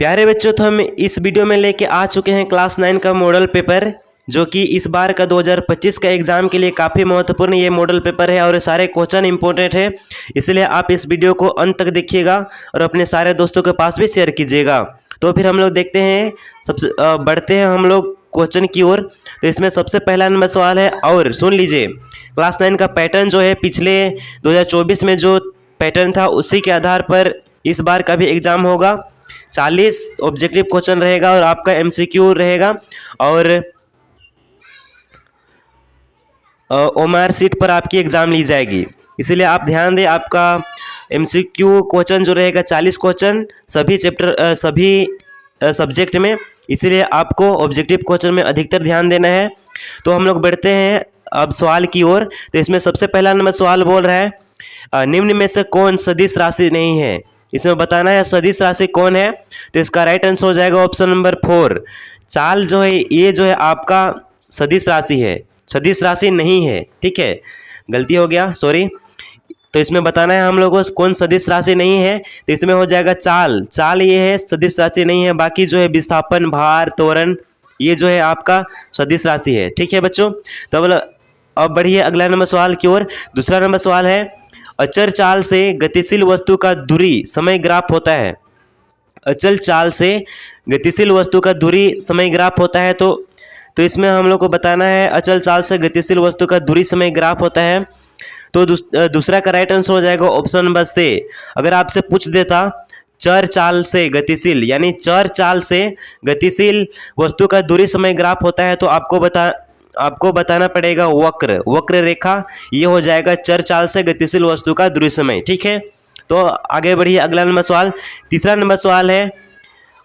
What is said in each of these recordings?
प्यारे बच्चों, तो हम इस वीडियो में लेके आ चुके हैं क्लास 9 का मॉडल पेपर, जो कि इस बार का 2025 का एग्ज़ाम के लिए काफ़ी महत्वपूर्ण ये मॉडल पेपर है और सारे क्वेश्चन इंपॉर्टेंट है। इसलिए आप इस वीडियो को अंत तक देखिएगा और अपने सारे दोस्तों के पास भी शेयर कीजिएगा। तो फिर हम लोग देखते हैं, सबसे बढ़ते हैं हम लोग क्वेश्चन की ओर। तो इसमें सबसे पहला नंबर सवाल है, और सुन लीजिए, क्लास 9 का पैटर्न जो है पिछले 2024 में जो पैटर्न था उसी के आधार पर इस बार का भी एग्ज़ाम होगा। 40 ऑब्जेक्टिव क्वेश्चन रहेगा और आपका एमसीक्यू रहेगा, और ओएमआर सीट पर आपकी एग्ज़ाम ली जाएगी। इसलिए आप ध्यान दें, आपका एमसीक्यू क्वेश्चन जो रहेगा 40 क्वेश्चन सभी चैप्टर सभी सब्जेक्ट में, इसलिए आपको ऑब्जेक्टिव क्वेश्चन में अधिकतर ध्यान देना है। तो हम लोग बढ़ते हैं अब सवाल की ओर। तो इसमें सबसे पहला नंबर सवाल बोल रहा है, निम्न में से कौन सदिश राशि नहीं है। इसमें बताना है सदिश राशि कौन है। तो इसका राइट आंसर हो जाएगा ऑप्शन नंबर 4, चाल जो है ये जो है आपका सदिश राशि है, सदिश राशि नहीं है। ठीक है, गलती हो गया, सॉरी। तो इसमें बताना है हम लोगों को कौन सदिश राशि नहीं है। तो इसमें हो जाएगा चाल, चाल ये है, सदिश राशि नहीं है। बाकी जो है विस्थापन, भार, त्वरण, ये जो है आपका सदिश राशि है। ठीक है बच्चों, तो अब बढ़िए अगला नंबर सवाल की ओर। दूसरा नंबर सवाल है, अचर चाल से गतिशील वस्तु का दूरी समय ग्राफ होता है। अचल चाल से गतिशील वस्तु का दूरी समय ग्राफ होता है। तो इसमें हम लोग को बताना है अचल चाल से गतिशील वस्तु का दूरी समय ग्राफ होता है। तो दूसरा का राइट आंसर हो जाएगा ऑप्शन नंबर से। अगर आपसे पूछ देता चर चाल से गतिशील, यानी चर चाल से गतिशील वस्तु का दूरी समय ग्राफ होता है, तो आपको बताना पड़ेगा वक्र रेखा, ये हो जाएगा चर चाल से गतिशील वस्तु का दूरी समय। ठीक है, तो आगे बढ़िए अगला नंबर सवाल। तीसरा नंबर सवाल है,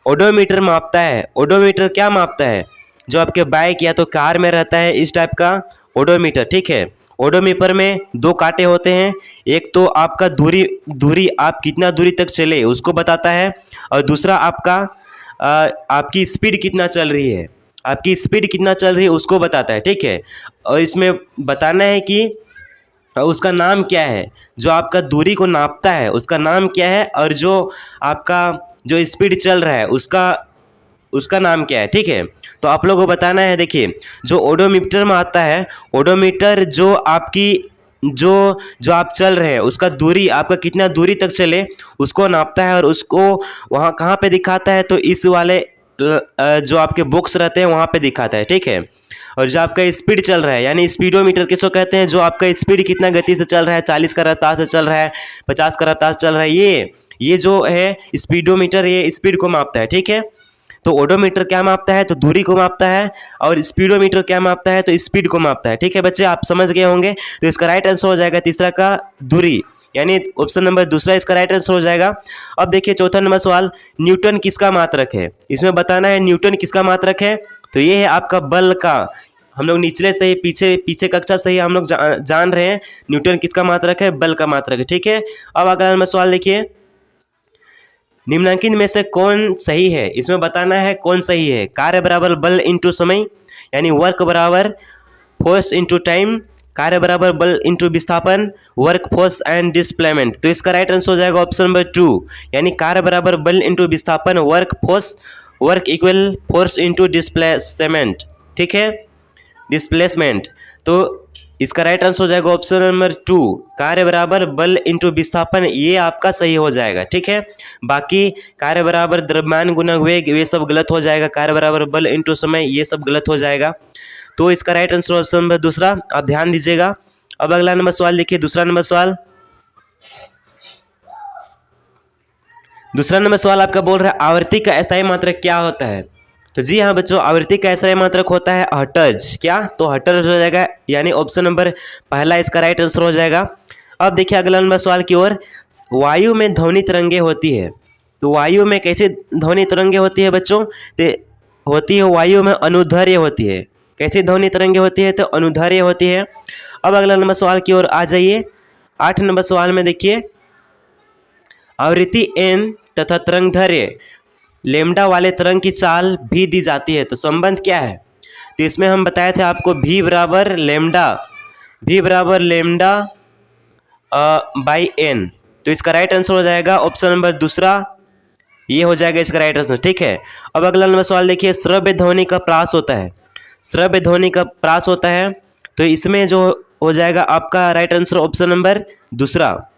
ओडोमीटर मापता है। ओडोमीटर क्या मापता है? जो आपके बाइक या तो कार में रहता है इस टाइप का ओडोमीटर। ठीक है, ओडोमीटर में दो कांटे होते हैं, एक तो आपका दूरी आप कितना दूरी तक चले उसको बताता है, और दूसरा आपकी स्पीड कितना चल रही है, आपकी स्पीड कितना चल रही है उसको बताता है। ठीक है, और इसमें बताना है कि उसका नाम क्या है, जो आपका दूरी को नापता है उसका नाम क्या है, और जो आपका जो स्पीड चल रहा है उसका नाम क्या है। ठीक है, तो आप लोगों को बताना है। देखिए, जो ओडोमीटर में आता है, ओडोमीटर जो आप चल रहे हैं उसका दूरी, आपका कितना दूरी तक चले उसको नापता है, और उसको वहाँ कहाँ पे दिखाता है, तो इस वाले जो आपके बॉक्स रहते हैं वहाँ पे दिखाता है। ठीक है, और जो आपका स्पीड चल रहा है, यानी स्पीडोमीटर किसको कहते हैं, जो आपका स्पीड कितना गति से चल रहा है, 40 का रफ्तार से चल रहा है, 50 का रफ्तार चल रहा है, ये जो है स्पीडोमीटर, ये स्पीड को मापता है। ठीक है, तो ओडोमीटर क्या मापता है, तो दूरी को मापता है, और स्पीडोमीटर क्या मापता है, तो स्पीड को मापता है। ठीक है बच्चे, आप समझ गए होंगे। तो इसका राइट आंसर हो जाएगा तीसरा का दूरी, यानी ऑप्शन नंबर दूसरा इसका राइट आंसर हो जाएगा। अब देखिए चौथा नंबर सवाल, न्यूटन किसका मात्रक है। इसमें बताना है न्यूटन किसका मात्रक है। तो ये है आपका बल का, हम लोग निचले से ही पीछे कक्षा से ही हम लोग जान रहे हैं न्यूटन किसका मात्रक है, बल का मात्रक है। ठीक है, अब अगला नंबर सवाल देखिए, निम्नलिखित में से कौन सही है। इसमें बताना है कौन सही है। कार्य बराबर बल इंटू समय, यानी वर्क बराबर फोर्स इंटू टाइम, कार्य बराबर बल इंटू विस्थापन, वर्क फोर्स एंड डिस्प्लेसमेंट। तो इसका राइट आंसर हो जाएगा ऑप्शन नंबर 2, यानी कार्य बराबर बल इंटू विस्थापन, work equal force into displacement. ठीक है, डिस्प्लेसमेंट। तो इसका राइट आंसर हो जाएगा ऑप्शन नंबर 2, कार्य बराबर बल इंटू विस्थापन, ये आपका सही हो जाएगा। ठीक है, बाकी कार्य बराबर द्रव्यमान गुना वेग ये सब गलत हो जाएगा, कार्य बराबर बल इंटू समय ये सब गलत हो जाएगा। तो इसका राइट आंसर ऑप्शन नंबर दूसरा, आप ध्यान दीजिएगा। अब अगला नंबर सवाल देखिए, दूसरा नंबर सवाल आपका बोल रहा है, आवर्ती का अस्थायी मात्रक क्या होता है। तो जी हाँ बच्चों, आवर्ती का अस्थायी मात्रक होता है हर्ट्ज। क्या, तो हर्ट्ज हो जाएगा, यानी ऑप्शन नंबर पहला इसका राइट आंसर हो जाएगा। अब देखिए अगला नंबर सवाल की ओर, वायु में ध्वनि तरंगे होती है। तो वायु में कैसे ध्वनि तरंगे होती है बच्चों, तो होती है वायु में अनुदैर्ध्य होती है। कैसी ध्वनि तरंगे होती है, तो अनुदैर्ध्य होती है। अब अगला नंबर सवाल की ओर आ जाइए। 8 नंबर सवाल में देखिए, आवृत्ति n तथा तरंगदैर्ध्य लेमडा वाले तरंग की चाल भी दी जाती है। तो संबंध क्या है, तो इसमें हम बताए थे आपको v बराबर लेमडा बाई n। तो इसका राइट आंसर हो जाएगा ऑप्शन नंबर दूसरा, ये हो जाएगा इसका राइट आंसर। ठीक है, अब अगला नंबर सवाल देखिए, श्रव्य ध्वनि का प्रास होता है, श्रव्य ध्वनि का प्रास होता है, तो इसमें जो हो जाएगा आपका राइट आंसर ऑप्शन नंबर दूसरा।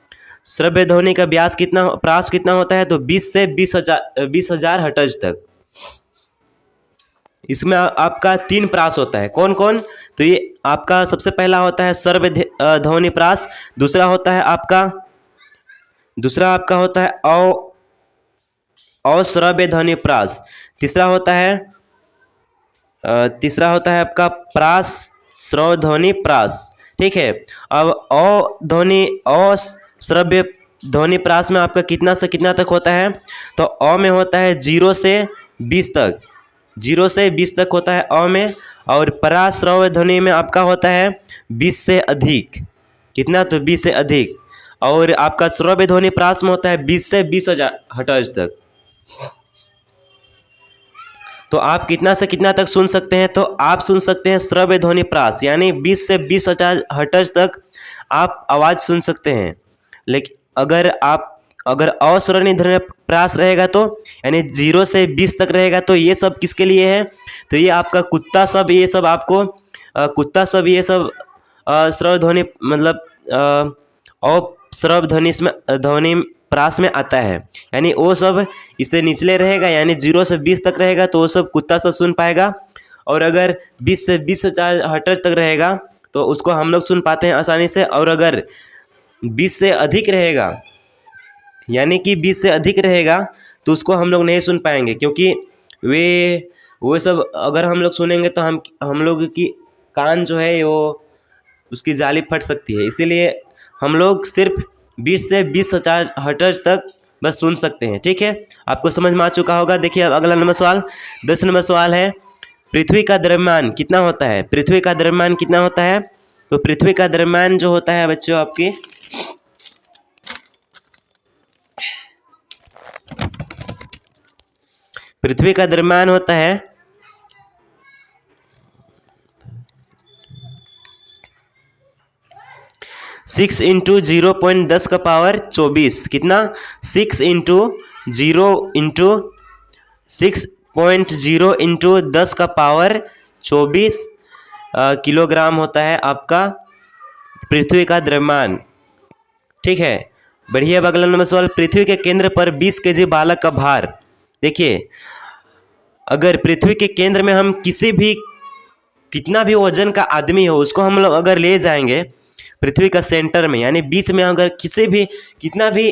श्रव्य ध्वनि का व्यास कितना, प्रास कितना होता है, तो 20 से 20,000 हर्ट्ज तक। इसमें आपका 3 प्रास होता है, कौन कौन, तो ये आपका सबसे पहला होता है श्रव्य ध्वनि प्रास, दूसरा होता है आपका होता है अश्रव्य ध्वनि प्रास, तीसरा होता है आपका प्रास श्रव्य ध्वनि प्रास। ठीक है, अब अश्रव्य ध्वनि प्रास में आपका कितना से कितना तक होता है, तो अ में होता है 0 से 20 तक, 0 से 20 तक होता है अ में, और पराश्रव्य ध्वनि में आपका होता है 20 से अधिक, कितना, तो 20 से अधिक, और आपका श्रव्य ध्वनि प्रास में होता है 20 से 20,000 हर्ट्ज तक। तो आप कितना से कितना तक सुन सकते हैं, तो आप सुन सकते हैं श्रव्य ध्वनि प्रास यानी 20 से 20,000 हर्ट्ज तक आप आवाज़ सुन सकते हैं। लेकिन अगर अश्रव्य ध्वनि प्रास रहेगा तो यानी 0 से 20 तक रहेगा, तो ये सब किसके लिए है, तो ये आपका कुत्ता सब, ये सब आपको कुत्ता सब, ये सब श्रव्य ध्वनि मतलब अश्रव्य ध्वनि प्रास में आता है, यानी वो सब इससे निचले रहेगा, यानी 0 से 20 तक रहेगा तो वो सब कुत्ता सब सुन पाएगा, और अगर 20 से 20,000 हर्ट्ज तक रहेगा तो उसको हम लोग सुन पाते हैं आसानी से, और अगर 20 से अधिक रहेगा यानी कि 20 से अधिक रहेगा तो उसको हम लोग नहीं सुन पाएंगे, क्योंकि वो सब अगर हम लोग सुनेंगे तो हम लोग की कान जो है वो उसकी जाली फट सकती है, इसीलिए हम लोग सिर्फ 20 से 20,000 हर्ट्ज तक बस सुन सकते हैं। ठीक है, आपको समझ में आ चुका होगा। देखिए अब अगला नंबर सवाल, 10 नंबर सवाल है, पृथ्वी का द्रव्यमान कितना होता है, पृथ्वी का द्रव्यमान कितना होता है, तो पृथ्वी का द्रव्यमान जो होता है बच्चों आपकी पृथ्वी का द्रव्यमान होता है 6 इंटू 0.10 का पावर 24, कितना, 6 इंटू 0 इंटू 6.0 इंटू 10 का पावर 24 किलोग्राम होता है आपका पृथ्वी का द्रव्यमान। ठीक है, बढ़िया। अगला नंबर सवाल, पृथ्वी के केंद्र पर 20 केजी बालक का भार। देखिए अगर पृथ्वी के केंद्र में हम कितना भी वजन का आदमी हो उसको हम लोग अगर ले जाएंगे पृथ्वी का सेंटर में, यानी बीच में अगर कितना भी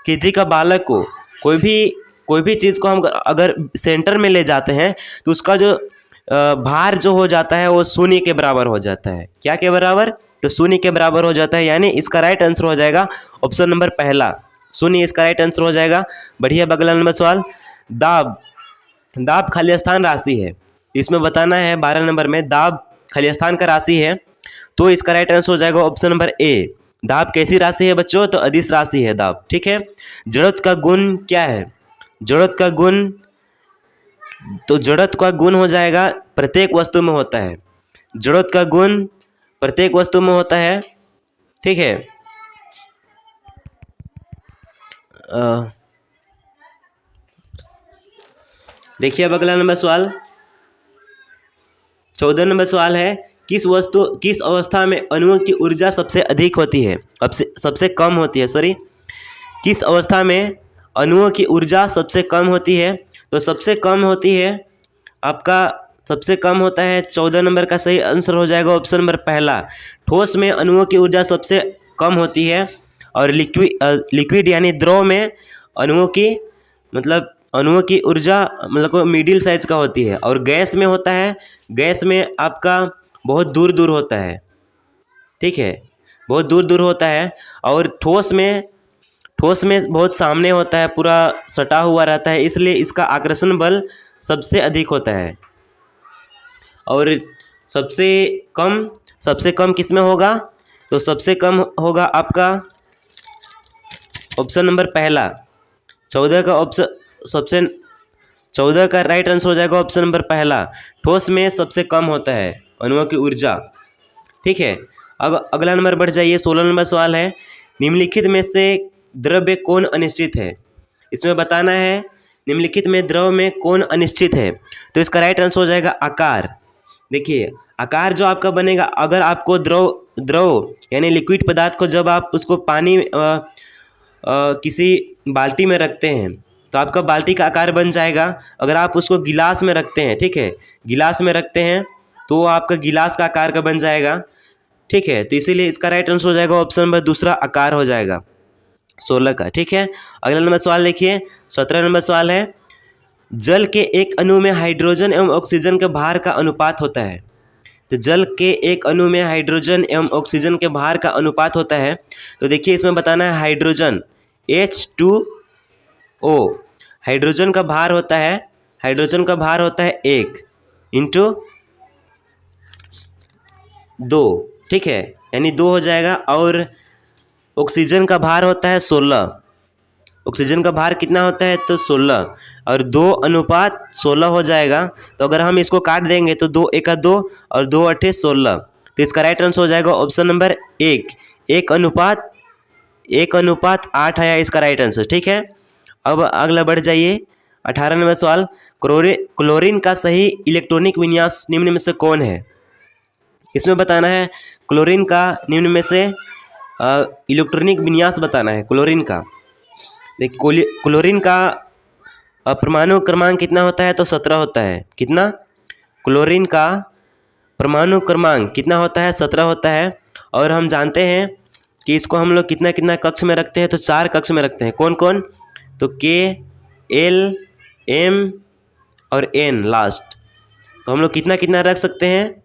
केजी का बालक को कोई भी चीज़ को हम अगर सेंटर में ले जाते हैं तो उसका जो भार जो हो जाता है वो शून्य के बराबर हो जाता है। क्या के बराबर, तो शून्य के बराबर हो जाता है, यानी इसका राइट आंसर हो जाएगा ऑप्शन नंबर पहला, शून्य इसका राइट आंसर हो जाएगा। बढ़िया। अगला नंबर सवाल, दाब खालिस्तान राशि है, इसमें बताना है 12 नंबर में दाब खालिस्तान का राशि है, तो इसका राइट आंसर हो जाएगा ऑप्शन नंबर ए। दाब कैसी राशि है बच्चों, तो अदिश राशि है दाब। ठीक है, जड़त्व का गुण क्या है, जड़त्व का गुण, तो जड़त्व का गुण हो जाएगा प्रत्येक वस्तु में होता है, जड़त्व का गुण प्रत्येक वस्तु में होता है। ठीक है, देखिए अब अगला नंबर सवाल 14 नंबर सवाल है, किस अवस्था में अणुओं की ऊर्जा सबसे अधिक होती है, सबसे कम होती है, सॉरी, किस अवस्था में अणुओं की ऊर्जा सबसे कम होती है, तो सबसे कम होती है आपका, सबसे कम होता है 14 नंबर का सही आंसर हो जाएगा ऑप्शन नंबर पहला। ठोस में अणुओं की ऊर्जा सबसे कम होती है, और लिक्विड यानी द्रव में अणुओं की ऊर्जा मतलब मिडिल साइज का होती है, और गैस में होता है, गैस में आपका बहुत दूर दूर होता है। ठीक है, बहुत दूर दूर होता है, और ठोस में बहुत सामने होता है, पूरा सटा हुआ रहता है, इसलिए इसका आकर्षण बल सबसे अधिक होता है। और सबसे कम किस में होगा, तो सबसे कम होगा आपका ऑप्शन नंबर पहला, 14 का राइट आंसर हो जाएगा ऑप्शन नंबर पहला, ठोस में सबसे कम होता है अणुओं की ऊर्जा। ठीक है, अब अगला नंबर बढ़ जाइए, 16 नंबर सवाल है, निम्नलिखित में से द्रव्य कौन अनिश्चित है, इसमें बताना है निम्नलिखित में द्रव में कौन अनिश्चित है। तो इसका राइट आंसर हो जाएगा आकार। देखिए आकार जो आपका बनेगा, अगर आपको द्रव यानी लिक्विड पदार्थ को जब आप उसको पानी किसी बाल्टी में रखते हैं तो आपका बाल्टी का आकार बन जाएगा। अगर आप उसको गिलास में रखते हैं, ठीक है, गिलास में रखते हैं तो आपका गिलास का आकार का बन जाएगा, ठीक है। तो इसीलिए इसका राइट आंसर हो जाएगा ऑप्शन नंबर दूसरा, आकार हो जाएगा 16 का, ठीक है। अगला नंबर सवाल देखिए, 17 नंबर सवाल है, जल के एक अणु में हाइड्रोजन एवं ऑक्सीजन के भार का अनुपात होता है। तो जल के एक अणु में हाइड्रोजन एवं ऑक्सीजन के भार का अनुपात होता है। तो देखिए इसमें बताना है हाइड्रोजन H2O, हाइड्रोजन का भार होता है 1 इंटू 2, ठीक है, यानी 2 हो जाएगा। और ऑक्सीजन का भार होता है 16, ऑक्सीजन का भार कितना होता है तो 16, और 2 अनुपात 16 हो जाएगा। तो अगर हम इसको काट देंगे तो 2 एका 2 और 2 अठे 16। तो इसका राइट आंसर हो जाएगा ऑप्शन नंबर 1 अनुपात 8 आया इसका राइट आंसर, ठीक है। अब अगला बढ़ जाइए, 18 नंबर सवाल, क्लोरीन का सही इलेक्ट्रॉनिक विन्यास निम्न में से कौन है। इसमें बताना है क्लोरीन का निम्न में से इलेक्ट्रॉनिक विन्यास बताना है क्लोरीन का। देख क्लोरीन का परमाणु क्रमांक कितना होता है तो 17 होता है। कितना? क्लोरीन का परमाणु क्रमांक कितना होता है 17 होता है। और हम जानते हैं कि इसको हम लोग कितना कितना कक्ष में रखते हैं तो 4 कक्ष में रखते हैं। कौन कौन? तो K, L, M और N लास्ट। तो हम लोग कितना कितना रख सकते हैं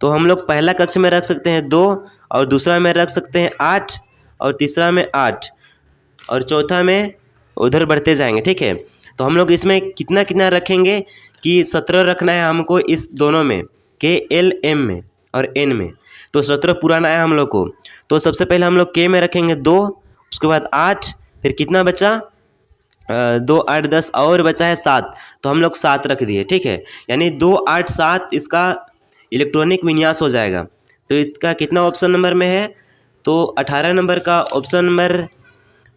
तो हम लोग पहला कक्ष में रख सकते हैं 2, और दूसरा में रख सकते हैं 8, और तीसरा में 8, और चौथा में उधर बढ़ते जाएंगे, ठीक है। तो हम लोग इसमें कितना कितना रखेंगे कि 17 रखना है हमको इस दोनों में, K, L, M में और N में। तो 17 पुराना है हम लोग को। तो सबसे पहले हम लोग K में रखेंगे 2, उसके बाद 8, फिर कितना बचा 2, 8, 10 और बचा है 7। तो हम लोग 7 रख दिए, ठीक है। यानी 2, 8, 7 इसका इलेक्ट्रॉनिक विन्यास हो जाएगा। तो इसका कितना ऑप्शन नंबर में है तो 18 नंबर का ऑप्शन नंबर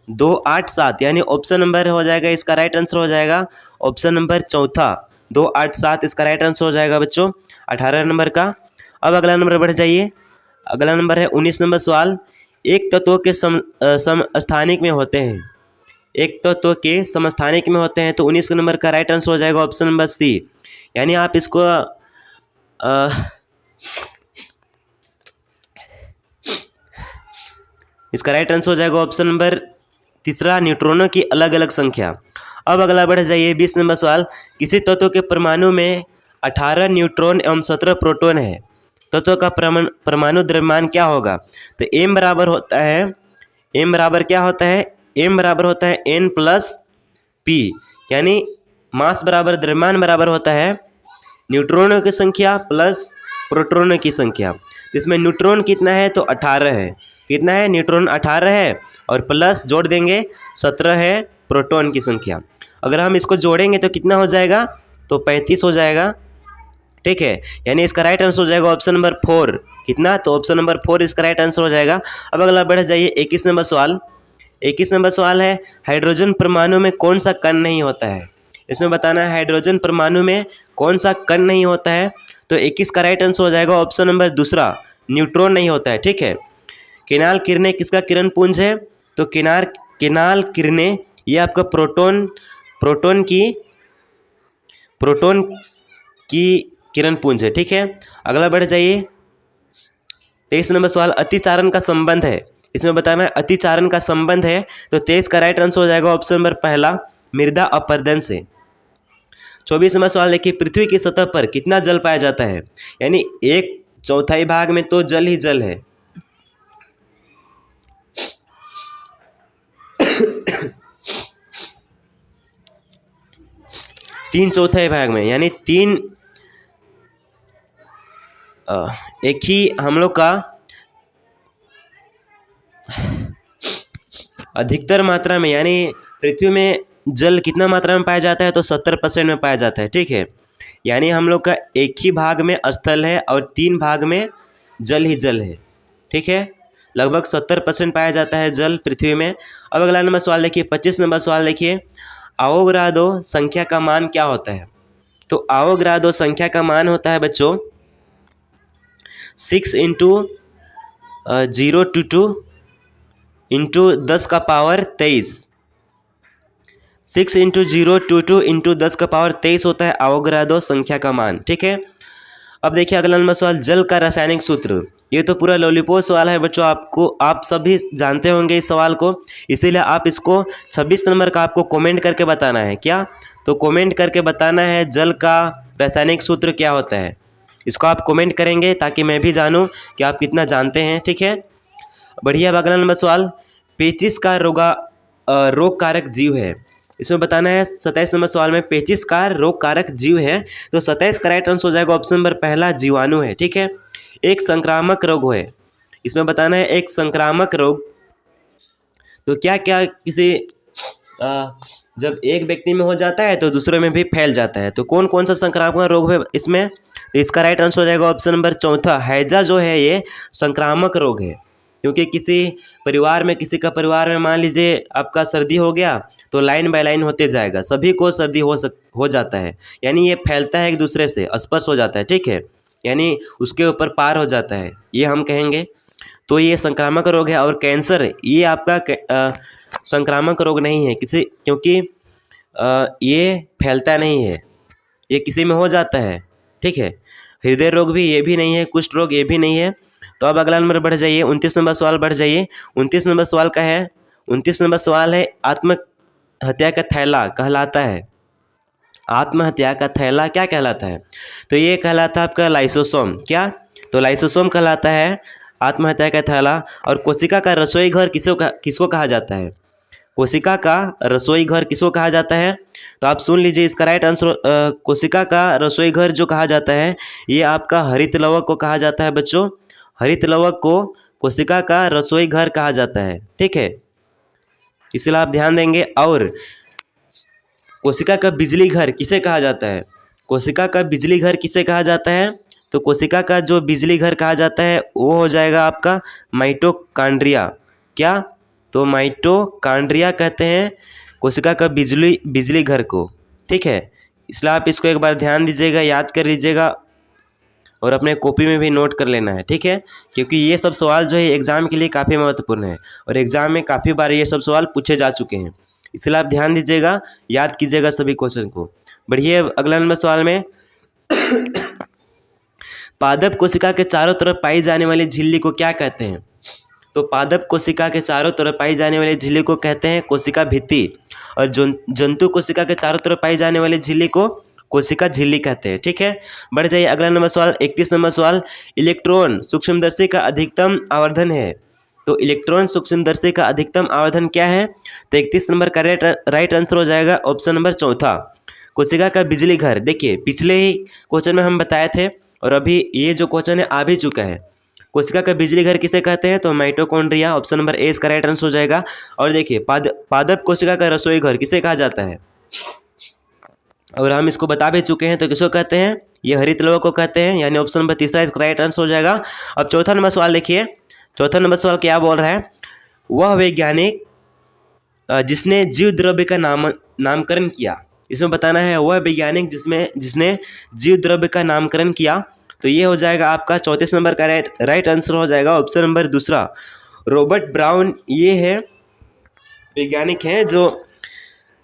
2, 8, 7, यानी ऑप्शन नंबर हो जाएगा इसका राइट आंसर हो जाएगा ऑप्शन नंबर चौथा 2, 8, 7 इसका राइट आंसर हो जाएगा बच्चों 18 नंबर का। अब अगला नंबर बढ़ जाइए, अगला नंबर है 19 नंबर सवाल, एक तत्व के समस्थानिक में होते हैं, एक तत्व के समस्थानिक में होते हैं। तो 19 नंबर का राइट आंसर हो जाएगा ऑप्शन नंबर सी। यानी आप इसको इसका राइट आंसर हो जाएगा ऑप्शन नंबर तीसरा, न्यूट्रॉनों की अलग अलग संख्या। अब अगला बढ़ जाइए 20 नंबर सवाल, किसी तत्व के परमाणु में 18 न्यूट्रॉन एवं 17 प्रोटॉन है, तत्व का परमाणु द्रव्यमान क्या होगा। तो m बराबर होता है, m बराबर क्या होता है, m बराबर होता है n प्लस p, यानी मास बराबर द्रव्यमान बराबर होता है न्यूट्रॉनों की संख्या प्लस प्रोटॉनों की संख्या। इसमें न्यूट्रॉन कितना है तो 18 है, कितना है न्यूट्रॉन 18 है, और प्लस जोड़ देंगे 17 है प्रोटॉन की संख्या। अगर हम इसको जोड़ेंगे तो कितना हो जाएगा तो 35 हो जाएगा, ठीक है। यानी इसका राइट आंसर हो जाएगा ऑप्शन नंबर 4। कितना? तो ऑप्शन नंबर 4 इसका राइट आंसर हो जाएगा। अब अगला बढ़ जाइए 21 नंबर सवाल, 21 नंबर सवाल है, हाइड्रोजन परमाणु में कौन सा कण नहीं होता है। इसमें बताना है हाइड्रोजन परमाणु में कौन सा कण नहीं होता है। तो 21 का राइट आंसर हो जाएगा ऑप्शन नंबर दूसरा, न्यूट्रॉन नहीं होता है, ठीक है। किनाल किरणें किसका किरण पुंज है तो किनाल किरणें ये आपका प्रोटॉन की किरण पुंज है, ठीक है। अगला बढ़ जाइए 23 नंबर सवाल, अतिचारण का संबंध है। इसमें बताना है अतिचारण का संबंध है। तो 23 का राइट आंसर हो जाएगा ऑप्शन नंबर पहला, मृदा अपरदन से। 24 नंबर सवाल देखिए, पृथ्वी की सतह पर कितना जल पाया जाता है, यानी 1/4 भाग में तो जल ही जल है। तीन चौथाई भाग में, यानी एक ही हम लोग का अधिकतर मात्रा में, यानी पृथ्वी में जल कितना मात्रा में पाया जाता है तो 70% में पाया जाता है, ठीक है। यानी हम लोग का एक ही भाग में स्थल है और 3 भाग में जल ही जल है, ठीक है। लगभग 70% पाया जाता है जल पृथ्वी में। अब अगला नंबर सवाल देखिए, 25 नंबर सवाल देखिए, आवोगाड्रो संख्या का मान क्या होता है? तो आवोगाड्रो संख्या का मान होता है बच्चों 6 इंटू 022 इंटू 10 का पावर 23। 6 इंटू 022 इंटू 10 का पावर 23 होता है आवोगाड्रो संख्या का मान, ठीक है। अब देखिए अगला नंबर सवाल, जल का रासायनिक सूत्र। ये तो पूरा लॉलीपॉप सवाल है बच्चों, आप सभी जानते होंगे इस सवाल को, इसीलिए आप इसको 26 नंबर का आपको कमेंट करके बताना है। क्या? तो कमेंट करके बताना है जल का रासायनिक सूत्र क्या होता है। इसको आप कमेंट करेंगे ताकि मैं भी जानूं कि आप कितना जानते हैं, ठीक है। बढ़िया। अगला नंबर सवाल, पेचिश का रोग कारक जीव है। इसमें बताना है 27 नंबर सवाल में, पेचिश का रोग कारक जीव है। तो 27 का राइट आंसर हो जाएगा ऑप्शन नंबर पहला, जीवाणु है, ठीक है। एक संक्रामक रोग है, इसमें बताना है एक संक्रामक रोग। तो क्या क्या किसी जब एक व्यक्ति में हो जाता है तो दूसरे में भी फैल जाता है, तो कौन कौन सा संक्रामक रोग है इसमें? तो इसका राइट आंसर हो जाएगा ऑप्शन नंबर चौथा, हैजा जो है ये संक्रामक रोग है। क्योंकि किसी परिवार में, किसी का परिवार में मान लीजिए आपका सर्दी हो गया तो लाइन बाय लाइन होते जाएगा, सभी को सर्दी हो जाता है, यानी ये फैलता है एक दूसरे से, स्पर्श हो जाता है, ठीक है, यानी उसके ऊपर पार हो जाता है, ये हम कहेंगे। तो ये संक्रामक रोग है। और कैंसर ये आपका संक्रामक रोग नहीं है क्योंकि ये फैलता नहीं है, ये किसी में हो जाता है, ठीक है। हृदय रोग भी ये भी नहीं है, कुष्ठ रोग ये भी नहीं है। तो अब अगला नंबर बढ़ जाइए, 29 नंबर सवाल बढ़ जाइए। 29 नंबर सवाल का है, 29 नंबर सवाल है, आत्महत्या का थैला कहलाता है। आत्महत्या का थैला क्या कहलाता है? तो ये कहलाता है आपका लाइसोसोम। क्या? तो लाइसोसोम कहलाता है आत्महत्या का थैला। और कोशिका का रसोई घर किसको कहा जाता है? कोशिका का रसोई घर किसको कहा जाता है? तो आप सुन लीजिए इसका राइट आंसर, कोशिका का रसोई घर जो कहा जाता है ये आपका हरित लवक को कहा जाता है बच्चों। हरित लवक को कोशिका का रसोई घर कहा जाता है, ठीक है, इसलिए आप ध्यान देंगे। और कोशिका का बिजली घर किसे कहा जाता है? कोशिका का बिजली घर किसे कहा जाता है? तो कोशिका का जो बिजली घर कहा जाता है वो हो जाएगा आपका माइटोकॉन्ड्रिया। क्या? तो माइटोकॉन्ड्रिया कहते हैं कोशिका का बिजली घर को, ठीक है। इसलिए आप इसको एक बार ध्यान दीजिएगा, याद कर लीजिएगा और अपने कॉपी में भी नोट कर लेना है, ठीक है, क्योंकि ये सब सवाल जो है एग्ज़ाम के लिए काफ़ी महत्वपूर्ण है और एग्ज़ाम में काफ़ी बार ये सब सवाल पूछे जा चुके हैं, इसलिए आप ध्यान दीजिएगा, याद कीजिएगा सभी क्वेश्चन को। बढ़िए। अगला नंबर सवाल में पादप कोशिका के चारों तरफ पाई जाने वाली झिल्ली को क्या कहते हैं? तो पादप कोशिका के चारों तरफ पाई जाने वाली झिल्ली को कहते हैं कोशिका भित्ति। और जंतु कोशिका के चारों तरफ पाई जाने वाली झिल्ली को कोशिका झिल्ली कहते हैं, ठीक है। बढ़ जाइए अगला नंबर सवाल, 31 नंबर सवाल, इलेक्ट्रॉन सूक्ष्मदर्शी का अधिकतम आवर्धन है। तो इलेक्ट्रॉन सूक्ष्मदर्शी का अधिकतम आवर्धन क्या है? तो 31 नंबर का राइट आंसर हो जाएगा ऑप्शन नंबर चौथा, कोशिका का बिजली घर। देखिए पिछले ही क्वेश्चन में हम बताए थे और अभी ये जो क्वेश्चन है आ भी चुका है। कोशिका का बिजली घर किसे कहते हैं? तो माइटोकॉन्ड्रिया, ऑप्शन नंबर ए इसका राइट आंसर हो जाएगा। और देखिए पादप कोशिका का रसोई घर किसे कहा जाता है? और हम इसको बता भी चुके हैं, तो किसको कहते हैं? ये हरित लवक को कहते हैं, यानी ऑप्शन नंबर तीसरा इसका राइट आंसर हो जाएगा। अब चौथा नंबर सवाल देखिए, चौथा नंबर सवाल क्या बोल रहा है? वह वैज्ञानिक जिसने जीव द्रव्य का नामकरण किया। इसमें बताना है वह वैज्ञानिक जिसने जीव द्रव्य का नामकरण किया। तो ये हो जाएगा आपका 34 नंबर का राइट आंसर हो जाएगा ऑप्शन नंबर दूसरा, रॉबर्ट ब्राउन। ये है वैज्ञानिक हैं जो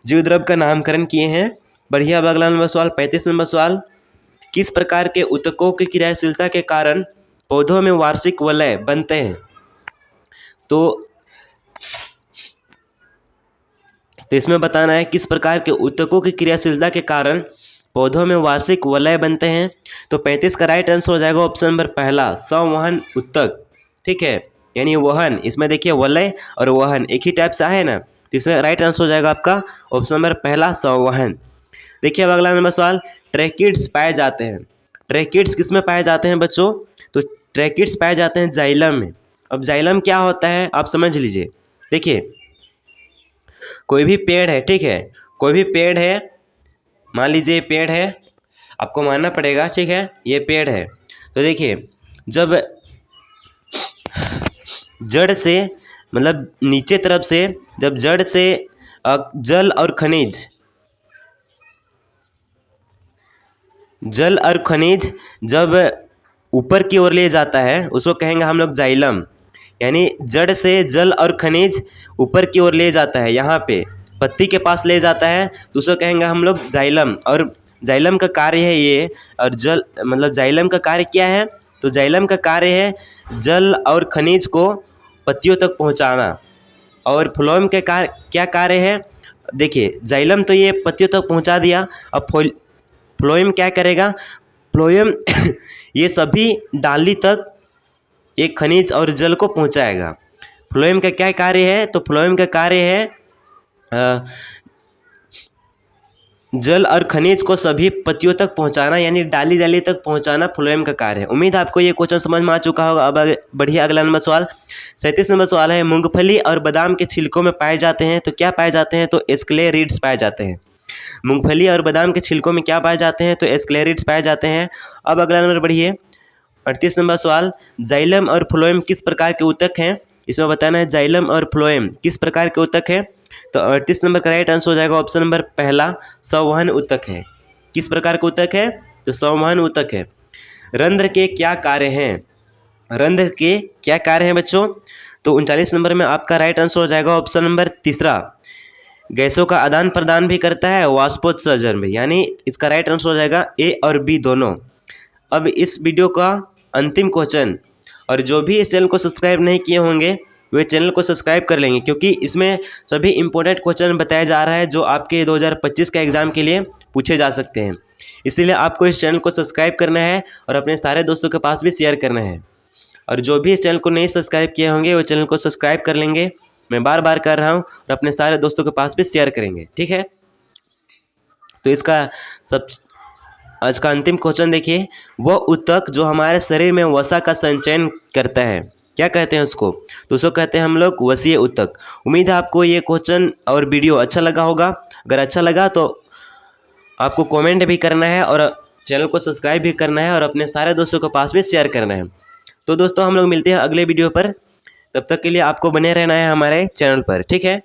जीव द्रव्य का नामकरण किए हैं। बढ़िया। अगला नंबर सवाल 35 नंबर सवाल, किस प्रकार के ऊतकों की क्रियाशीलता के कारण पौधों में वार्षिक वलय बनते हैं? तो इसमें बताना है किस प्रकार के ऊतकों की क्रियाशीलता के कारण पौधों में वार्षिक वलय बनते हैं। तो 35 का राइट आंसर हो जाएगा ऑप्शन नंबर पहला, संवहन ऊतक, ठीक है, यानी वहन। इसमें देखिए वलय और वहन एक ही टाइप से है ना, तो इसमें राइट आंसर हो जाएगा आपका ऑप्शन नंबर पहला, संवहन। देखिए अब अगला नंबर सवाल, ट्रैकिड्स पाए जाते हैं। ट्रैकिड्स किस में पाए जाते हैं बच्चों? तो ट्रैकिड्स पाए जाते हैं जाइलम में। अब जाइलम क्या होता है आप समझ लीजिए। देखिए कोई भी पेड़ है, ठीक है, कोई भी पेड़ है, मान लीजिए पेड़ है, आपको मानना पड़ेगा, ठीक है, ये पेड़ है। तो देखिए जड़ से मतलब नीचे तरफ से जब जड़ से जल और खनिज जब ऊपर की ओर ले जाता है उसको कहेंगे हम लोग जाइलम। यानी जड़ से जल और खनिज ऊपर की ओर ले जाता है, यहाँ पे पत्ती के पास ले जाता है तो उसको कहेंगे हम लोग जाइलम। और जाइलम का कार्य है ये, और जल मतलब जाइलम का कार्य क्या है, तो जाइलम का कार्य है जल और खनिज को पत्तियों तक पहुंचाना। और फ्लोएम के क्या कार्य है, देखिए जाइलम तो ये पत्तियों तक पहुंचा दिया, अब फ्लोएम क्या करेगा, फ्लोएम ये सभी डाली तक एक खनिज और जल को पहुंचाएगा। फ्लोएम का क्या कार्य है, तो फ्लोएम का कार्य है जल और खनिज को सभी पत्तियों तक पहुंचाना, यानी डाली डाली तक पहुंचाना फ्लोएम का कार्य है। उम्मीद है आपको ये क्वेश्चन समझ में आ चुका होगा। अब बढ़िए अगला नंबर सवाल, 37 नंबर सवाल है, मूंगफली और बादाम के छिलकों में पाए जाते हैं तो क्या पाए जाते हैं, तो स्क्लेरिड्स पाए जाते हैं। मूंगफली और बादाम के छिलकों में क्या पाए जाते हैं, तो स्क्लेरिड्स पाए जाते हैं। अब अगला नंबर बढ़िए, 38 नंबर सवाल, जाइलम और फ्लोएम किस प्रकार के ऊतक हैं, इसमें बताना है जाइलम और फ्लोएम किस प्रकार के ऊतक है। तो 38 नंबर का राइट आंसर हो जाएगा ऑप्शन नंबर पहला, संवहन ऊतक है। किस प्रकार का ऊतक है, तो संवहन ऊतक है। रंध्र के क्या कार्य हैं, रंध्र के क्या कार्य हैं बच्चों, तो 39 नंबर में आपका राइट आंसर हो जाएगा ऑप्शन नंबर तीसरा, गैसों का आदान प्रदान भी करता है, वाष्पोत्सर्जन भी। यानी इसका राइट आंसर हो जाएगा ए और बी दोनों। अब इस वीडियो का अंतिम क्वेश्चन, और जो भी इस चैनल को सब्सक्राइब नहीं किए होंगे वे चैनल को सब्सक्राइब कर लेंगे, क्योंकि इसमें सभी इंपॉर्टेंट क्वेश्चन बताया जा रहा है जो आपके 2025 का एग्ज़ाम के लिए पूछे जा सकते हैं। इसलिए आपको इस चैनल को सब्सक्राइब करना है और अपने सारे दोस्तों के पास भी शेयर करना है। और जो भी इस चैनल को नहीं सब्सक्राइब किए होंगे वो चैनल को सब्सक्राइब कर लेंगे, मैं बार बार कर रहा हूँ, और अपने सारे दोस्तों के पास भी शेयर करेंगे, ठीक है। तो इसका आज का अंतिम क्वेश्चन देखिए, वह ऊतक जो हमारे शरीर में वसा का संचयन करता है क्या कहते हैं उसको, तो उसको कहते हैं हम लोग वसीय ऊतक। उम्मीद है आपको ये क्वेश्चन और वीडियो अच्छा लगा होगा। अगर अच्छा लगा तो आपको कमेंट भी करना है और चैनल को सब्सक्राइब भी करना है और अपने सारे दोस्तों के पास भी शेयर करना है। तो दोस्तों हम लोग मिलते हैं अगले वीडियो पर, तब तक के लिए आपको बने रहना है हमारे चैनल पर, ठीक है।